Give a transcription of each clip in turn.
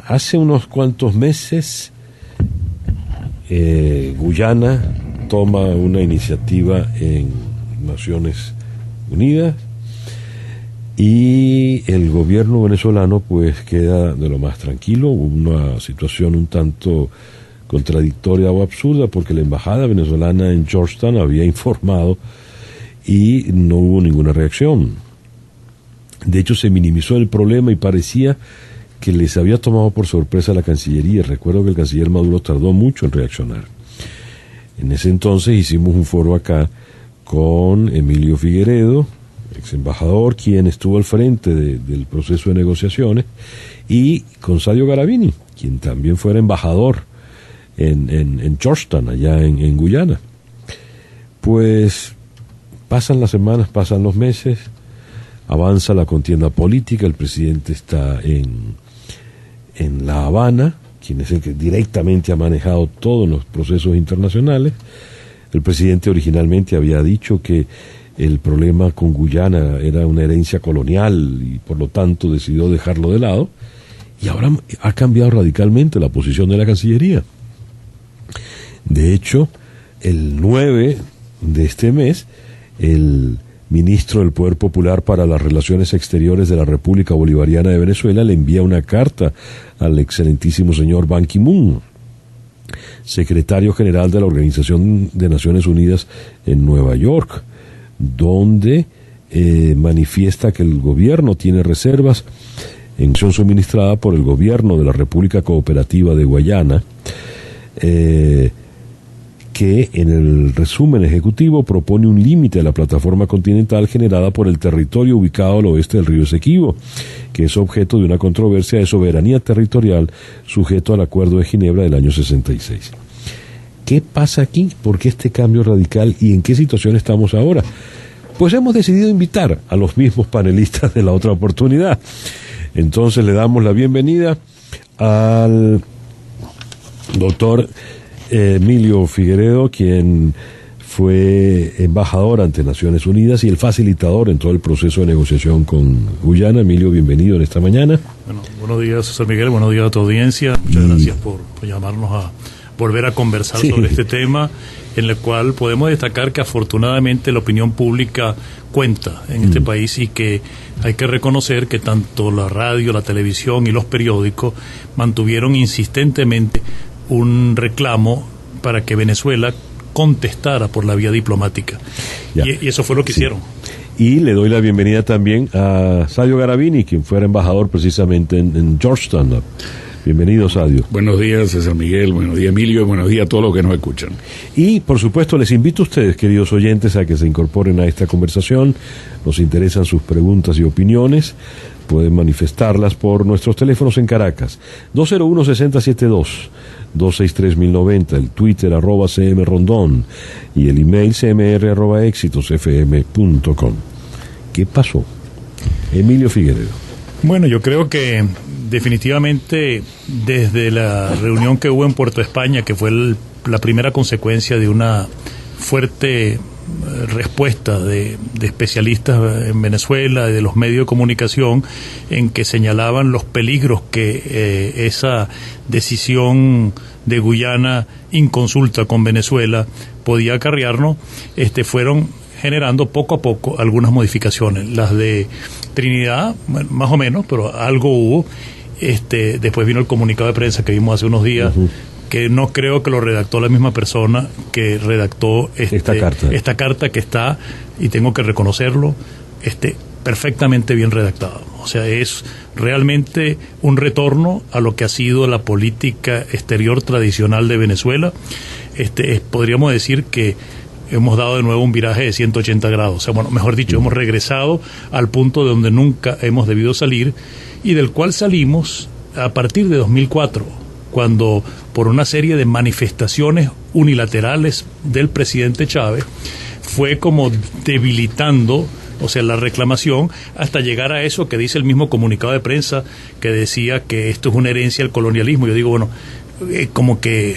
hace unos cuantos meses Guyana toma una iniciativa en Naciones Unidas y el gobierno venezolano pues queda de lo más tranquilo. Una situación un tanto contradictoria o absurda, porque la embajada venezolana en Georgetown había informado y no hubo ninguna reacción. De hecho, se minimizó el problema y parecía que les había tomado por sorpresa a la Cancillería. Recuerdo que el canciller Maduro tardó mucho en reaccionar. En ese entonces hicimos un foro acá con Emilio Figueredo, ex embajador, quien estuvo al frente del proceso de negociaciones, y con Sadio Garavini, quien también fuera embajador en Georgetown, allá en Guyana. Pues pasan las semanas, pasan los meses, avanza la contienda política, el presidente está en La Habana, quien es el que directamente ha manejado todos los procesos internacionales. El presidente originalmente había dicho que el problema con Guyana era una herencia colonial y por lo tanto decidió dejarlo de lado, y ahora ha cambiado radicalmente la posición de la Cancillería. De hecho, el 9 de este mes, el ministro del Poder Popular para las Relaciones Exteriores de la República Bolivariana de Venezuela le envía una carta al excelentísimo señor Ban Ki-moon, secretario general de la Organización de Naciones Unidas en Nueva York, donde manifiesta que el gobierno tiene reservas en acción suministrada por el gobierno de la República Cooperativa de Guayana, que en el resumen ejecutivo propone un límite a la plataforma continental generada por el territorio ubicado al oeste del río Esequibo, que es objeto de una controversia de soberanía territorial sujeto al Acuerdo de Ginebra del año 66. ¿Qué pasa aquí? ¿Por qué este cambio radical y en qué situación estamos ahora? Pues hemos decidido invitar a los mismos panelistas de la otra oportunidad. Entonces le damos la bienvenida al doctor Emilio Figueredo, quien fue embajador ante Naciones Unidas y el facilitador en todo el proceso de negociación con Guyana. Emilio, bienvenido en esta mañana. Bueno, buenos días, César Miguel, buenos días a tu audiencia. Muchas gracias por llamarnos a volver a conversar sobre este tema, en el cual podemos destacar que afortunadamente la opinión pública cuenta en este país, y que hay que reconocer que tanto la radio, la televisión y los periódicos mantuvieron insistentemente un reclamo para que Venezuela contestara por la vía diplomática. Y eso fue lo que hicieron. Y le doy la bienvenida también a Sadio Garavini, quien fuera embajador precisamente en Georgetown. Bienvenido, Sadio. Buenos días, César Miguel, buenos días, Emilio, y buenos días a todos los que nos escuchan. Y, por supuesto, les invito a ustedes, queridos oyentes, a que se incorporen a esta conversación. Nos interesan sus preguntas y opiniones. Pueden manifestarlas por nuestros teléfonos en Caracas, 201-6072, 263-1090, el Twitter @cmrondón y el email cmr@exitosfm.com. ¿Qué pasó? Emilio Figueredo. Bueno, yo creo que definitivamente desde la reunión que hubo en Puerto España, que fue la primera consecuencia de una fuerte respuesta de especialistas en Venezuela y de los medios de comunicación, en que señalaban los peligros que esa decisión de Guyana inconsulta con Venezuela podía acarrearnos, fueron generando poco a poco algunas modificaciones. Las de Trinidad, bueno, más o menos, pero algo hubo. Después vino el comunicado de prensa que vimos hace unos días, que no creo que lo redactó la misma persona que redactó esta carta, que está, y tengo que reconocerlo, perfectamente bien redactado. O sea, es realmente un retorno a lo que ha sido la política exterior tradicional de Venezuela. Podríamos decir que hemos dado de nuevo un viraje de 180 grados. O sea, bueno, mejor dicho, hemos regresado al punto de donde nunca hemos debido salir, y del cual salimos a partir de 2004, cuando por una serie de manifestaciones unilaterales del presidente Chávez fue como debilitando, o sea, la reclamación, hasta llegar a eso que dice el mismo comunicado de prensa, que decía que esto es una herencia del colonialismo. Yo digo, bueno, como que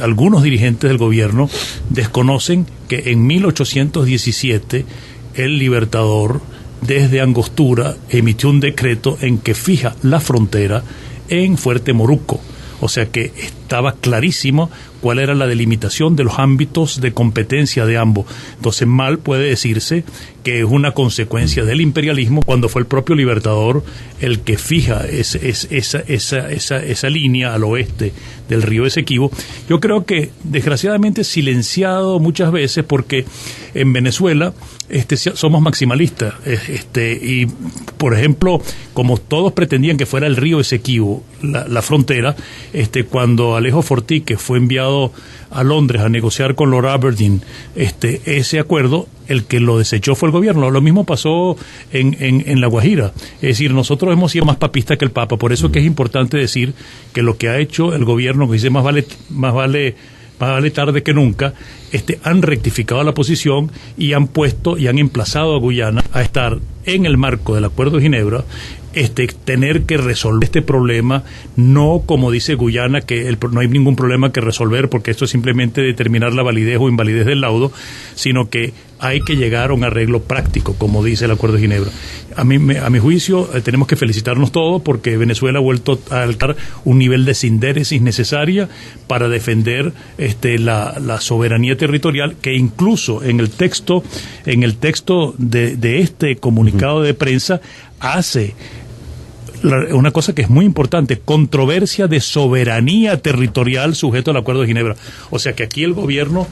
algunos dirigentes del gobierno desconocen que en 1817 el Libertador, desde Angostura, emitió un decreto en que fija la frontera en Fuerte Moruco. O sea que estaba clarísimo cuál era la delimitación de los ámbitos de competencia de ambos. Entonces mal puede decirse que es una consecuencia del imperialismo cuando fue el propio Libertador el que fija esa línea al oeste del río Esequibo. Yo creo que desgraciadamente silenciado muchas veces porque en Venezuela somos maximalistas y por ejemplo como todos pretendían que fuera el río Esequibo la frontera, cuando Alejo Fortique fue enviado a Londres a negociar con Lord Aberdeen ese acuerdo, el que lo desechó fue el gobierno. Lo mismo pasó en La Guajira. Es decir, nosotros hemos sido más papistas que el Papa. Por eso que es importante decir que lo que ha hecho el gobierno, que dice más vale tarde que nunca, han rectificado la posición y han emplazado a Guyana a estar en el marco del Acuerdo de Ginebra, tener que resolver este problema, no como dice Guyana, que no hay ningún problema que resolver porque esto es simplemente determinar la validez o invalidez del laudo, sino que hay que llegar a un arreglo práctico, como dice el Acuerdo de Ginebra. A mi juicio, tenemos que felicitarnos todos porque Venezuela ha vuelto a alcanzar un nivel de sindéresis necesaria para defender la soberanía territorial, que incluso en el texto de este comunicado de prensa hace una cosa que es muy importante: controversia de soberanía territorial sujeto al Acuerdo de Ginebra. O sea que aquí el gobierno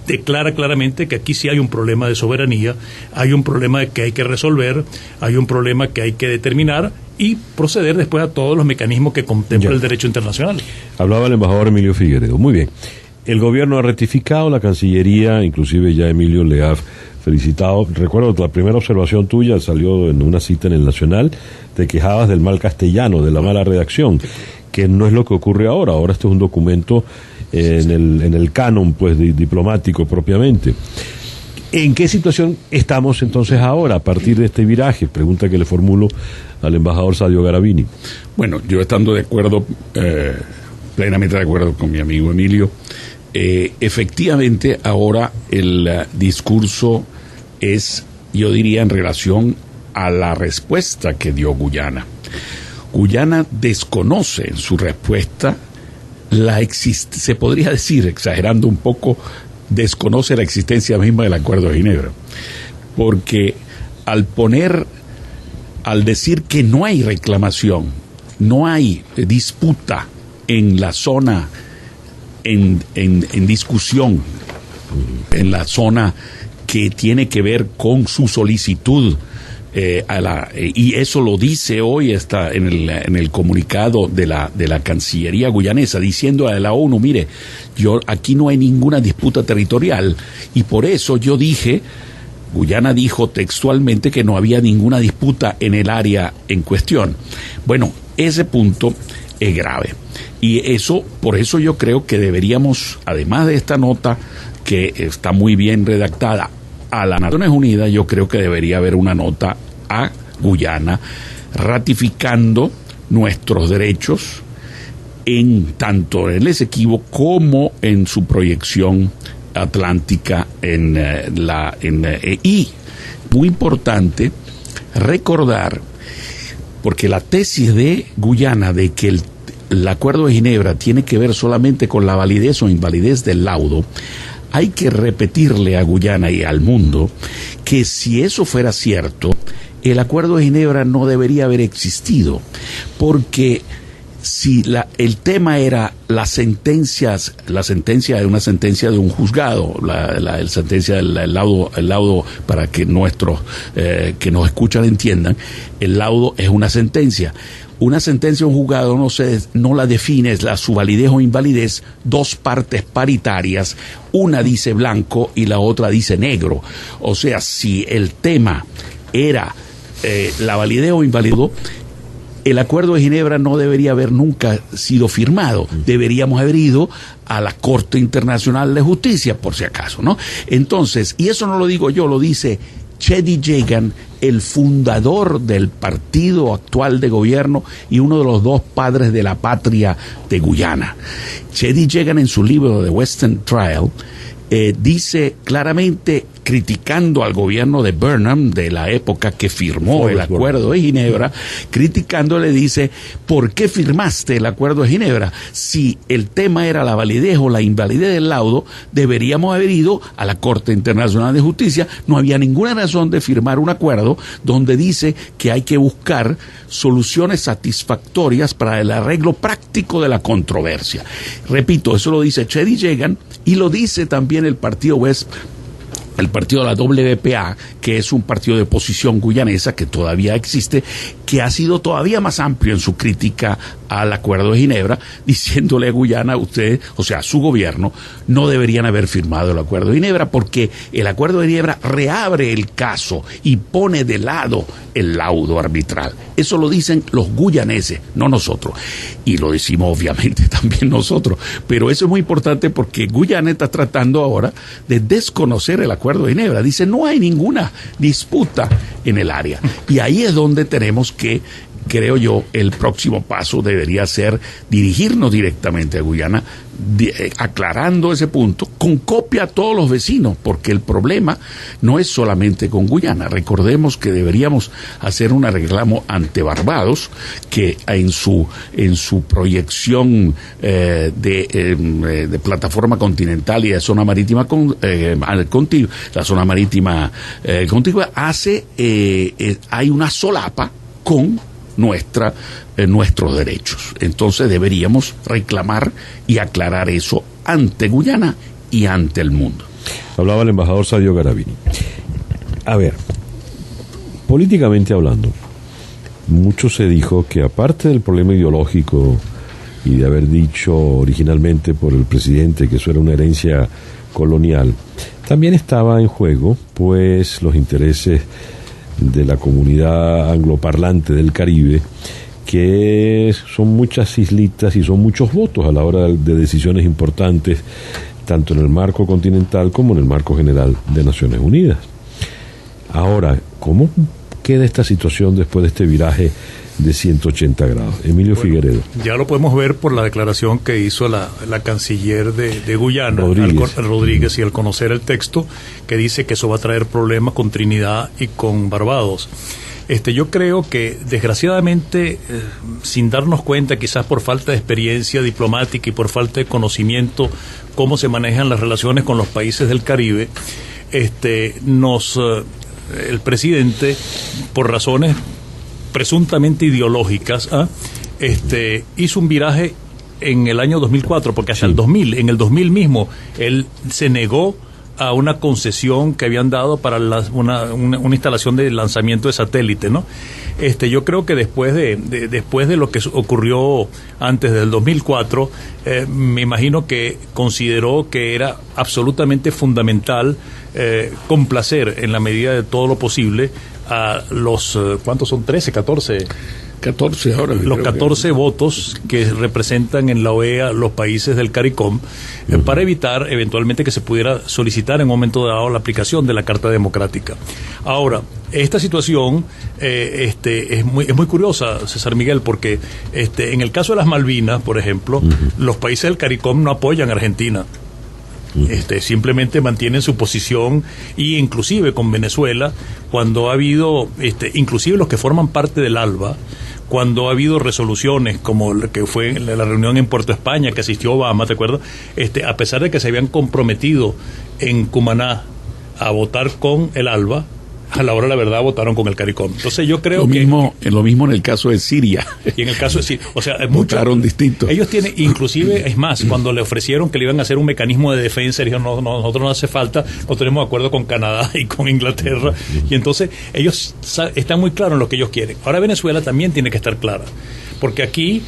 declara claramente que aquí sí hay un problema de soberanía, hay un problema que hay que resolver, hay un problema que hay que determinar y proceder después a todos los mecanismos que contempla el derecho internacional. Hablaba el embajador Emilio Figueredo. Muy bien. El gobierno ha rectificado, la Cancillería, inclusive ya Emilio le ha felicitado. Recuerdo la primera observación tuya salió en una cita en el Nacional, te quejabas del mal castellano, de la mala redacción, que no es lo que ocurre ahora. Ahora este es un documento en el canon pues diplomático propiamente. ¿En qué situación estamos entonces ahora a partir de este viraje? Pregunta que le formulo al embajador Sadio Garavini. Bueno, yo estando de acuerdo, plenamente de acuerdo con mi amigo Emilio, efectivamente ahora el discurso es, yo diría, en relación a la respuesta que dio Guyana. Guyana desconoce en su respuesta se podría decir, exagerando un poco, desconoce la existencia misma del Acuerdo de Ginebra, porque al decir que no hay reclamación, no hay disputa en la zona en discusión, en la zona que tiene que ver con su solicitud, y eso lo dice hoy en el comunicado de la Cancillería guyanesa, diciendo a la ONU, mire, aquí no hay ninguna disputa territorial, y por eso yo dije, Guyana dijo textualmente que no había ninguna disputa en el área en cuestión. Bueno, ese punto es grave. Y por eso yo creo que deberíamos, además de esta nota, que está muy bien redactada, a las Naciones Unidas, yo creo que debería haber una nota a Guyana ratificando nuestros derechos tanto en el Esequibo como en su proyección atlántica y muy importante recordar, porque la tesis de Guyana de que el Acuerdo de Ginebra tiene que ver solamente con la validez o invalidez del laudo, hay que repetirle a Guyana y al mundo que si eso fuera cierto, el Acuerdo de Ginebra no debería haber existido, porque si el tema era la sentencia de una sentencia de un juzgado, la sentencia del laudo, para que nuestros que nos escuchan entiendan, el laudo es una sentencia. Una sentencia de un juzgado no la define su validez o invalidez dos partes paritarias, una dice blanco y la otra dice negro. O sea, si el tema era la validez o invalidez, el Acuerdo de Ginebra no debería haber nunca sido firmado. Deberíamos haber ido a la Corte Internacional de Justicia, por si acaso, ¿no? Entonces, y eso no lo digo yo, lo dice Cheddi Jagan, el fundador del partido actual de gobierno y uno de los dos padres de la patria de Guyana. Cheddi Jagan, en su libro The Western Trial, dice claramente, criticando al gobierno de Burnham de la época que firmó el Acuerdo de Ginebra, criticándole, dice: ¿por qué firmaste el Acuerdo de Ginebra? Si el tema era la validez o la invalidez del laudo, deberíamos haber ido a la Corte Internacional de Justicia. No había ninguna razón de firmar un acuerdo donde dice que hay que buscar soluciones satisfactorias para el arreglo práctico de la controversia. Repito, eso lo dice Cheddi Yegan y lo dice también el partido el partido de la WPA, que es un partido de oposición guyanesa que todavía existe, que ha sido todavía más amplio en su crítica al Acuerdo de Ginebra, diciéndole a Guyana: usted, o sea, su gobierno, no deberían haber firmado el Acuerdo de Ginebra, porque el Acuerdo de Ginebra reabre el caso y pone de lado el laudo arbitral. Eso lo dicen los guyaneses, no nosotros. Y lo decimos obviamente también nosotros. Pero eso es muy importante porque Guyana está tratando ahora de desconocer el Acuerdo de Ginebra. Dice: no hay ninguna disputa en el área. Y ahí es donde tenemos que, creo yo, el próximo paso debería ser dirigirnos directamente a Guyana, aclarando ese punto, con copia a todos los vecinos, porque el problema no es solamente con Guyana. Recordemos que deberíamos hacer un reclamo ante Barbados, que en su proyección de plataforma continental y de zona marítima contigua, la zona marítima contigua, hay una solapa con nuestros derechos. Entonces deberíamos reclamar y aclarar eso ante Guyana y ante el mundo. Hablaba el embajador Sadio Garavini. A ver, políticamente hablando, mucho se dijo que, aparte del problema ideológico y de haber dicho originalmente por el presidente que eso era una herencia colonial, también estaba en juego pues los intereses de la comunidad angloparlante del Caribe, que son muchas islitas y son muchos votos a la hora de decisiones importantes, tanto en el marco continental como en el marco general de Naciones Unidas. Ahora, ¿cómo queda esta situación después de este viraje de 180 grados? Emilio Figueredo. Ya lo podemos ver por la declaración que hizo la canciller de Guyana, Rodríguez, y al conocer el texto que dice que eso va a traer problemas con Trinidad y con Barbados. Yo creo que, desgraciadamente, sin darnos cuenta, quizás por falta de experiencia diplomática y por falta de conocimiento cómo se manejan las relaciones con los países del Caribe, el presidente, por razones presuntamente ideológicas, hizo un viraje en el año 2004, porque hacia el 2000, en el 2000 mismo, él se negó a una concesión que habían dado para una instalación de lanzamiento de satélite, ¿no? Yo creo que después de lo que ocurrió antes del 2004, me imagino que consideró que era absolutamente fundamental complacer en la medida de todo lo posible a los, ¿cuántos son? 13, 14... 14 ahora. Los 14 votos que representan en la OEA los países del CARICOM, para evitar eventualmente que se pudiera solicitar en un momento dado la aplicación de la Carta Democrática. Ahora, esta situación es muy curiosa, César Miguel, porque en el caso de las Malvinas, por ejemplo, los países del CARICOM no apoyan a Argentina. Simplemente mantienen su posición, y inclusive con Venezuela, cuando ha habido, inclusive los que forman parte del ALBA, cuando ha habido resoluciones como la que fue la reunión en Puerto España que asistió Obama, ¿te acuerdas? A pesar de que se habían comprometido en Cumaná a votar con el ALBA, a la hora de la verdad votaron con el CARICOM. Entonces yo creo lo mismo en el caso de Siria. Y en el caso de Siria, o sea, votaron distinto. Ellos tienen, inclusive, es más, cuando le ofrecieron que le iban a hacer un mecanismo de defensa, dijeron: no, nosotros no hace falta, no tenemos acuerdo con Canadá y con Inglaterra. Y entonces ellos están muy claros en lo que ellos quieren. Ahora Venezuela también tiene que estar clara, porque aquí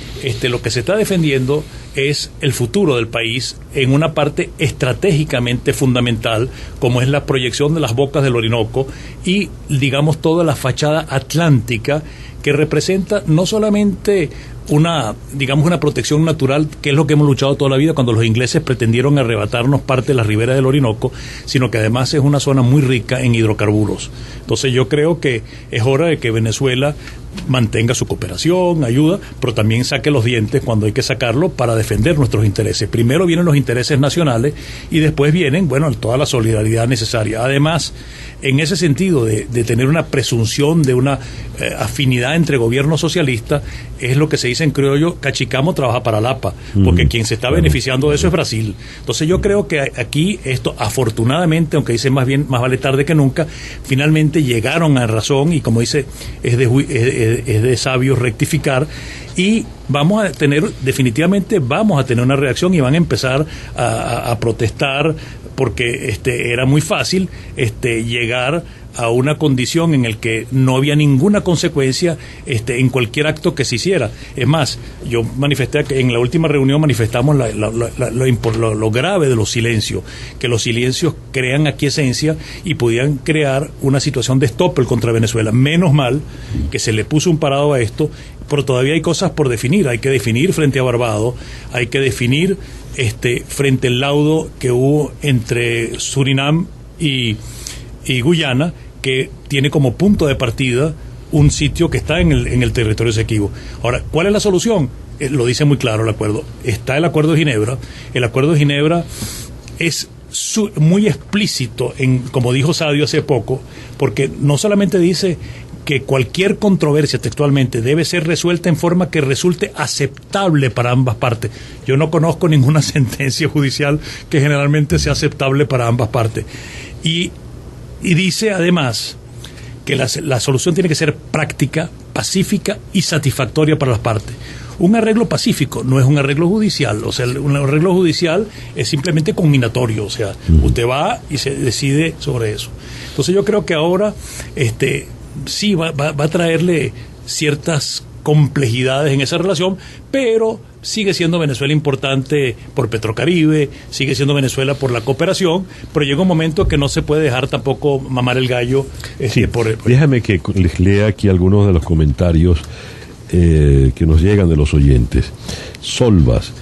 lo que se está defendiendo es el futuro del país en una parte estratégicamente fundamental, como es la proyección de las bocas del Orinoco y, digamos, toda la fachada atlántica, que representa no solamente digamos, una protección natural, que es lo que hemos luchado toda la vida cuando los ingleses pretendieron arrebatarnos parte de la ribera del Orinoco, sino que además es una zona muy rica en hidrocarburos. Entonces yo creo que es hora de que Venezuela mantenga su cooperación, ayuda, pero también saque los dientes cuando hay que sacarlo para defender nuestros intereses. Primero vienen los intereses nacionales y después vienen, bueno, toda la solidaridad necesaria. Además, en ese sentido de tener una presunción de una afinidad entre gobierno socialista, es lo que se dice en criollo, cachicamo trabaja para la APA, porque quien se está beneficiando de eso es Brasil. Entonces yo creo que aquí esto, afortunadamente, aunque dice más vale tarde que nunca, finalmente llegaron a razón y, como dice, es de sabios rectificar, y definitivamente vamos a tener una reacción y van a empezar a protestar, porque era muy fácil llegar a una condición en el que no había ninguna consecuencia en cualquier acto que se hiciera. Es más, yo manifesté, en la última reunión manifestamos lo grave de los silencios, que los silencios crean aquiescencia y podían crear una situación de estoppel contra Venezuela. Menos mal que se le puso un parado a esto, pero todavía hay cosas por definir. Hay que definir frente a Barbados, hay que definir frente al laudo que hubo entre Surinam y Guyana, que tiene como punto de partida un sitio que está en el territorio Esequibo. Ahora, ¿cuál es la solución? Lo dice muy claro el acuerdo. Está el Acuerdo de Ginebra. El Acuerdo de Ginebra es muy explícito, como dijo Sadio hace poco, porque no solamente dice que cualquier controversia, textualmente, debe ser resuelta en forma que resulte aceptable para ambas partes. Yo no conozco ninguna sentencia judicial que generalmente sea aceptable para ambas partes. Y dice además que la solución tiene que ser práctica, pacífica y satisfactoria para las partes. Un arreglo pacífico no es un arreglo judicial, o sea, un arreglo judicial es simplemente combinatorio, o sea, usted va y se decide sobre eso. Entonces yo creo que ahora sí va a traerle ciertas complejidades en esa relación, pero sigue siendo Venezuela importante por Petrocaribe, sigue siendo Venezuela por la cooperación, pero llega un momento que no se puede dejar tampoco mamar el gallo. Déjame que les lea aquí algunos de los comentarios que nos llegan de los oyentes. Solvas,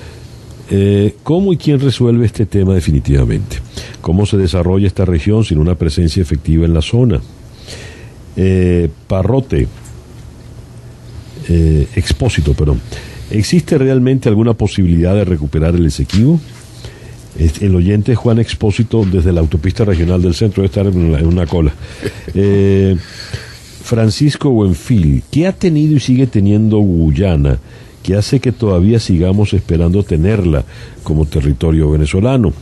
¿cómo y quién resuelve este tema definitivamente? ¿Cómo se desarrolla esta región sin una presencia efectiva en la zona? Expósito, ¿existe realmente alguna posibilidad de recuperar el Esequibo? El oyente Juan Expósito, desde la autopista regional del centro, debe estar en una cola. Francisco Buenfil, ¿qué ha tenido y sigue teniendo Guyana que hace que todavía sigamos esperando tenerla como territorio venezolano?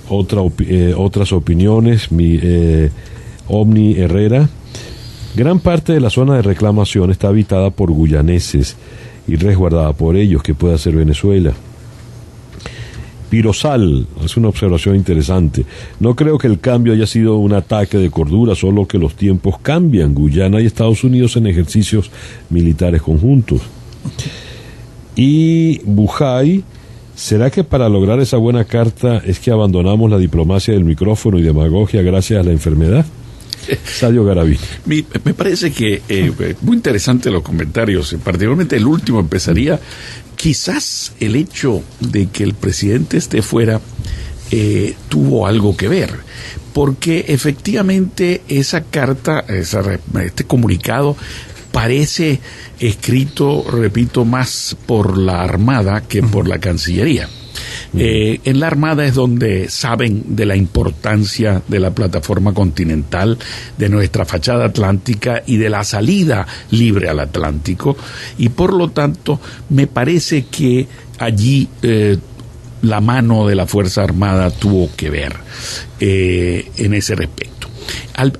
Otras opiniones, Omni Herrera. Gran parte de la zona de reclamación está habitada por guyaneses y resguardada por ellos. ¿Qué puede hacer Venezuela? Pirosal hace una observación interesante. No creo que el cambio haya sido un ataque de cordura, solo que los tiempos cambian. Guyana y Estados Unidos en ejercicios militares conjuntos. Y Bujay, ¿será que para lograr esa buena carta es que abandonamos la diplomacia del micrófono y demagogia gracias a la enfermedad? Sadio Garavini. Me parece que muy interesante los comentarios, particularmente el último. Empezaría, quizás el hecho de que el presidente esté fuera tuvo algo que ver, porque efectivamente esa carta, este comunicado parece escrito, repito, más por la Armada que por la Cancillería. En la Armada es donde saben de la importancia de la plataforma continental, de nuestra fachada atlántica y de la salida libre al Atlántico, y por lo tanto me parece que allí la mano de la Fuerza Armada tuvo que ver en ese respecto.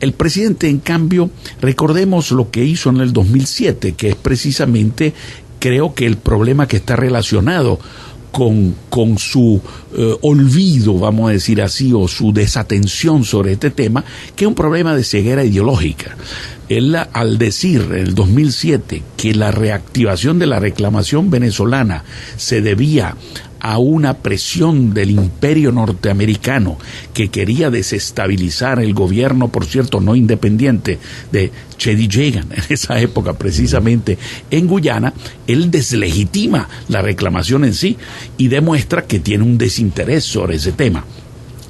El presidente, en cambio, recordemos lo que hizo en el 2007, que es precisamente, creo que el problema que está relacionado con su olvido, vamos a decir así, o su desatención sobre este tema, que es un problema de ceguera ideológica. Él, al decir en el 2007 que la reactivación de la reclamación venezolana se debía a una presión del imperio norteamericano que quería desestabilizar el gobierno, por cierto, no independiente de Cheddi Jagan en esa época, precisamente en Guyana, él deslegitima la reclamación en sí y demuestra que tiene un desinterés sobre ese tema.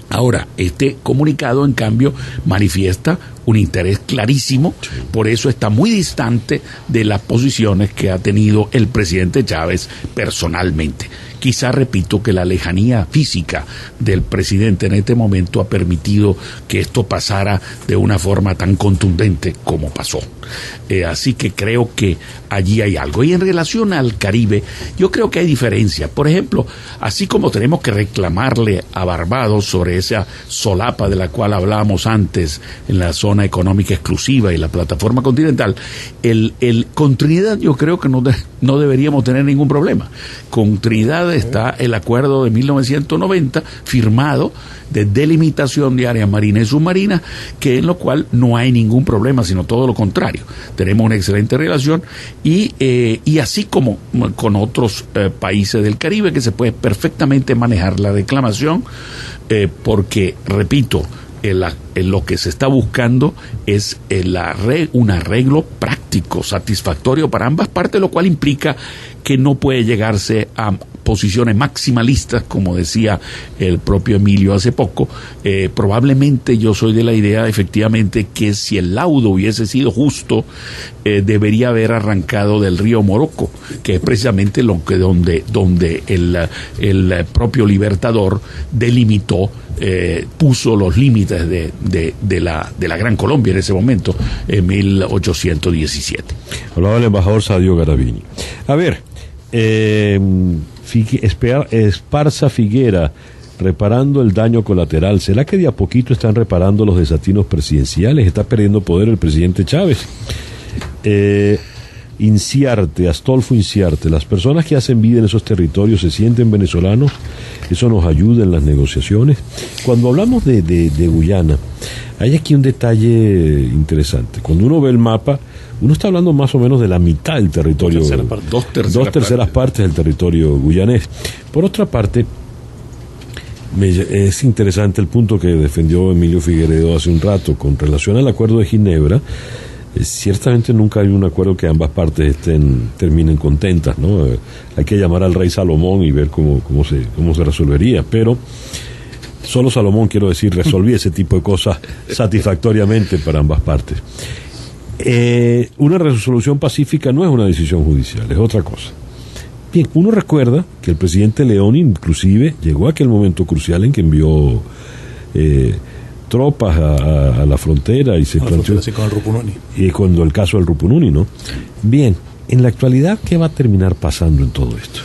Ahora, este comunicado, en cambio, manifiesta un interés clarísimo, por eso está muy distante de las posiciones que ha tenido el presidente Chávez personalmente. Quizá, repito, que la lejanía física del presidente en este momento ha permitido que esto pasara de una forma tan contundente como pasó. Así que creo que allí hay algo. Y en relación al Caribe, yo creo que hay diferencias. Por ejemplo, así como tenemos que reclamarle a Barbados sobre esa solapa de la cual hablábamos antes en la zona económica exclusiva y la plataforma continental, con Trinidad yo creo que no deberíamos tener ningún problema. Con Trinidad está el acuerdo de 1990 firmado de delimitación de áreas marinas y submarinas, que en lo cual no hay ningún problema, sino todo lo contrario. Tenemos una excelente relación y así como con otros países del Caribe, que se puede perfectamente manejar la reclamación, porque, repito, lo que se está buscando es un arreglo práctico, satisfactorio para ambas partes, lo cual implica que no puede llegarse a posiciones maximalistas, como decía el propio Emilio hace poco. Probablemente yo soy de la idea, efectivamente, que si el laudo hubiese sido justo, debería haber arrancado del río Morocco, que es precisamente donde el propio Libertador delimitó, puso los límites de la Gran Colombia en ese momento, en 1817. Hablaba el embajador Sadio Garavini. A ver, Esparza Figuera, reparando el daño colateral. ¿Será que de a poquito están reparando los desatinos presidenciales? ¿Está perdiendo poder el presidente Chávez? Astolfo Inciarte, las personas que hacen vida en esos territorios se sienten venezolanos, eso nos ayuda en las negociaciones. Cuando hablamos de Guyana, hay aquí un detalle interesante. Cuando uno ve el mapa, uno está hablando más o menos de la mitad del territorio, dos terceras partes del territorio guyanés. Por otra parte, es interesante el punto que defendió Emilio Figueredo hace un rato con relación al acuerdo de Ginebra. Ciertamente nunca hay un acuerdo que ambas partes terminen contentas, ¿no? Hay que llamar al rey Salomón y ver cómo se resolvería, pero solo Salomón, quiero decir, resolvía ese tipo de cosas satisfactoriamente para ambas partes. Una resolución pacífica no es una decisión judicial, es otra cosa. Bien, uno recuerda que el presidente León inclusive llegó a aquel momento crucial en que envió tropas a la frontera y se planteó con el Rupununi. Y cuando el caso del Rupununi, ¿no? Bien, en la actualidad, ¿qué va a terminar pasando en todo esto?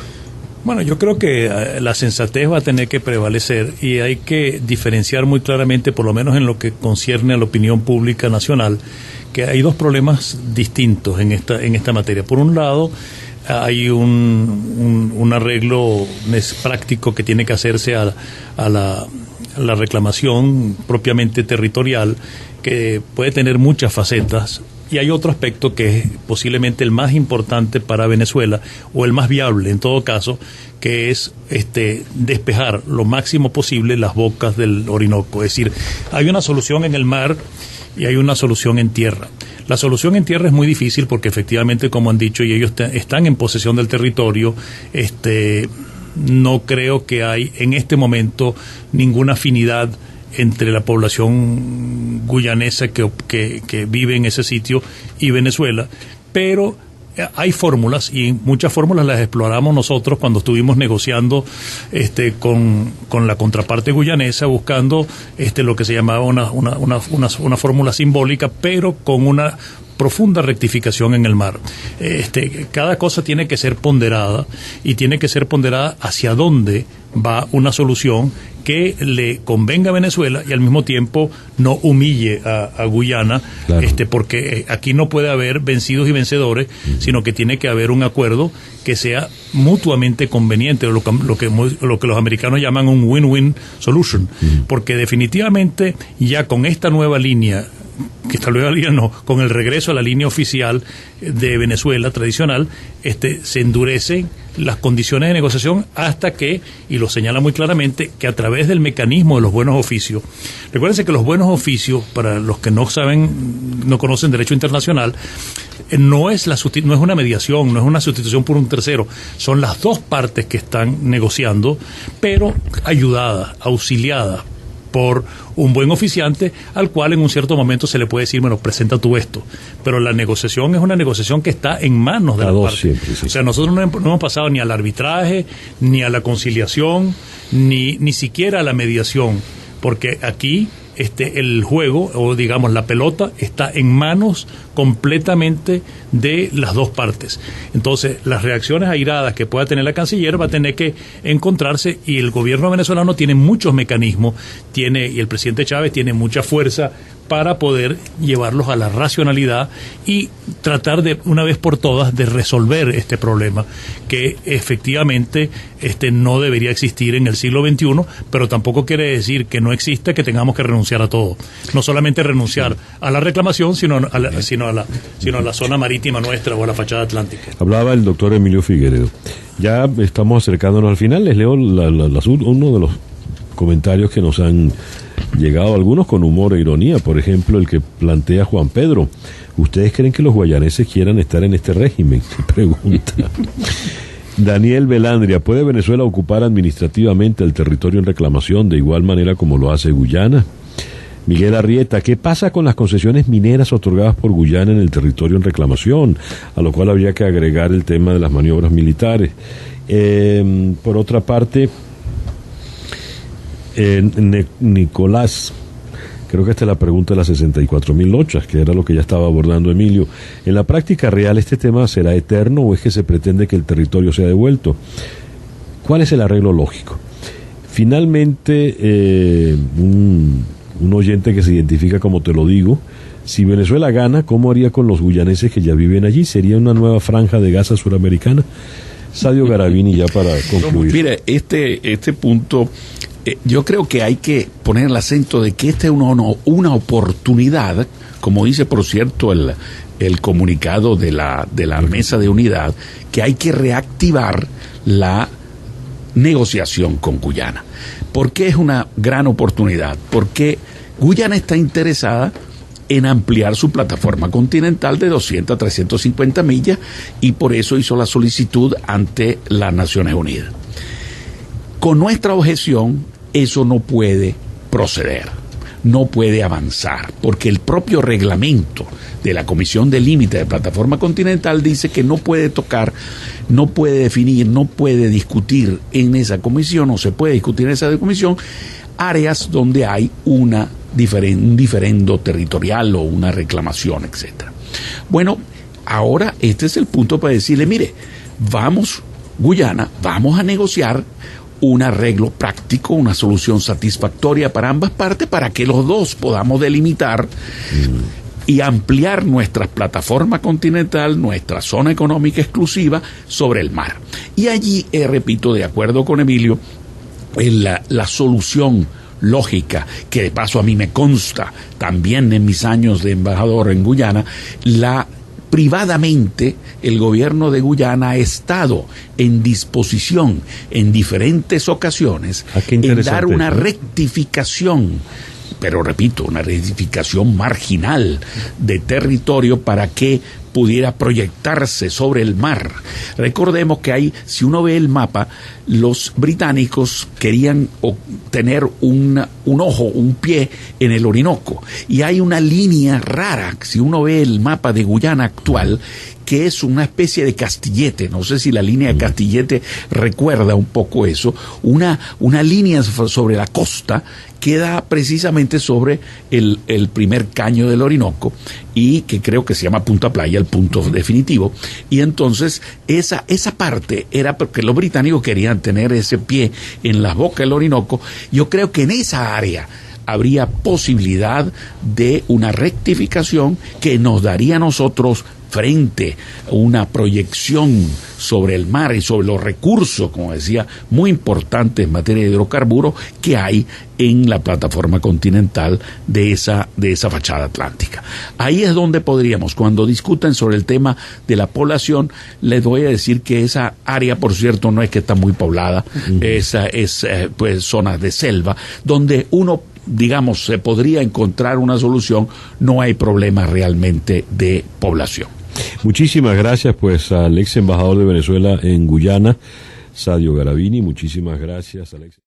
Bueno, yo creo que la sensatez va a tener que prevalecer y hay que diferenciar muy claramente, por lo menos en lo que concierne a la opinión pública nacional, que hay dos problemas distintos en esta materia. Por un lado, hay un arreglo práctico que tiene que hacerse a la reclamación propiamente territorial, que puede tener muchas facetas, y hay otro aspecto que es posiblemente el más importante para Venezuela, o el más viable en todo caso, que es despejar lo máximo posible las bocas del Orinoco. Es decir, hay una solución en el mar y hay una solución en tierra. La solución en tierra es muy difícil porque efectivamente, como han dicho, y ellos están en posesión del territorio, no creo que hay en este momento ninguna afinidad entre la población guyanesa que vive en ese sitio y Venezuela, pero hay fórmulas, y muchas fórmulas las exploramos nosotros cuando estuvimos negociando con la contraparte guyanesa, buscando lo que se llamaba una fórmula simbólica, pero con una profunda rectificación en el mar. Cada cosa tiene que ser ponderada, y tiene que ser ponderada hacia dónde va una solución que le convenga a Venezuela y al mismo tiempo no humille a Guyana, claro. Porque aquí no puede haber vencidos y vencedores, sino que tiene que haber un acuerdo que sea mutuamente conveniente, lo que los americanos llaman un win-win solution, porque definitivamente ya con esta nueva línea que tal vez la línea no, con el regreso a la línea oficial de Venezuela tradicional, se endurecen las condiciones de negociación hasta que, y lo señala muy claramente, que a través del mecanismo de los buenos oficios. Recuérdense que los buenos oficios, para los que no saben, no conocen derecho internacional, no es una mediación, no es una sustitución por un tercero, son las dos partes que están negociando, pero ayudadas, auxiliadas por un buen oficiante al cual en un cierto momento se le puede decir, bueno, presenta tú esto. Pero la negociación es una negociación que está en manos de la parte. Siempre, sí. O sea, nosotros no hemos pasado ni al arbitraje, ni a la conciliación, ni siquiera a la mediación, porque aquí el juego, o digamos la pelota, está en manos completamente de las dos partes. Entonces, las reacciones airadas que pueda tener la canciller va a tener que encontrarse, y el gobierno venezolano tiene muchos mecanismos, y el presidente Chávez tiene mucha fuerza para poder llevarlos a la racionalidad y tratar de una vez por todas de resolver este problema que efectivamente no debería existir en el siglo XXI, pero tampoco quiere decir que no exista, que tengamos que renunciar a todo. No solamente renunciar a la reclamación, sino a la zona marítima nuestra o a la fachada atlántica. Hablaba el doctor Emilio Figueredo. Ya estamos acercándonos al final. Les leo uno de los comentarios que nos han llegado, algunos con humor e ironía. Por ejemplo, el que plantea Juan Pedro: ¿ustedes creen que los guayaneses quieran estar en este régimen? Se pregunta. Daniel Belandria: ¿puede Venezuela ocupar administrativamente el territorio en reclamación de igual manera como lo hace Guyana? Miguel Arrieta: ¿qué pasa con las concesiones mineras otorgadas por Guyana en el territorio en reclamación? A lo cual habría que agregar el tema de las maniobras militares. Por otra parte, Nicolás, creo que esta es la pregunta de las 64.000 lochas, que era lo que ya estaba abordando Emilio. ¿En la práctica real este tema será eterno o es que se pretende que el territorio sea devuelto? ¿Cuál es el arreglo lógico? Finalmente, un oyente que se identifica como Te lo digo: si Venezuela gana, ¿cómo haría con los guyaneses que ya viven allí? ¿Sería una nueva franja de Gaza suramericana? Sadio Garavini, ya para concluir. Mire, este punto, yo creo que hay que poner el acento de que esta es una oportunidad, como dice por cierto el comunicado de la mesa de unidad, que hay que reactivar la negociación con Guyana. ¿Por qué es una gran oportunidad? Porque Guyana está interesada en ampliar su plataforma continental de 200 a 350 millas, y por eso hizo la solicitud ante las Naciones Unidas. Con nuestra objeción, eso no puede proceder, no puede avanzar, porque el propio reglamento de la Comisión de Límite de Plataforma Continental dice que no puede tocar, no puede definir, no puede discutir en esa comisión, no se puede discutir en esa comisión áreas donde hay un diferendo territorial o una reclamación, etcétera. Bueno, ahora este es el punto para decirle, mire, vamos, Guyana, vamos a negociar un arreglo práctico, una solución satisfactoria para ambas partes, para que los dos podamos delimitar y ampliar nuestra plataforma continental, nuestra zona económica exclusiva sobre el mar. Y allí, repito, de acuerdo con Emilio, la solución lógica, que de paso a mí me consta también en mis años de embajador en Guyana, privadamente el gobierno de Guyana ha estado en disposición en diferentes ocasiones en dar una rectificación, pero repito, una rectificación marginal de territorio para que pudiera proyectarse sobre el mar. Recordemos que si uno ve el mapa, los británicos querían tener un ojo, un pie en el Orinoco, y hay una línea rara, si uno ve el mapa de Guyana actual, que es una especie de castillete. No sé si la línea de castillete recuerda un poco eso, una línea sobre la costa que da precisamente sobre el primer caño del Orinoco, y que creo que se llama Punta Playa, el punto definitivo. Y entonces esa parte era porque los británicos querían tener ese pie en la boca del Orinoco. Yo creo que en esa área habría posibilidad de una rectificación que nos daría a nosotros frente, una proyección sobre el mar y sobre los recursos, como decía, muy importantes en materia de hidrocarburos que hay en la plataforma continental de esa fachada atlántica. Ahí es donde podríamos, cuando discutan sobre el tema de la población, les voy a decir que esa área, por cierto, no es que está muy poblada, esa es pues zonas de selva, donde uno, digamos, se podría encontrar una solución, no hay problema realmente de población. Muchísimas gracias pues al ex embajador de Venezuela en Guyana, Sadio Garavini. Muchísimas gracias, Alex.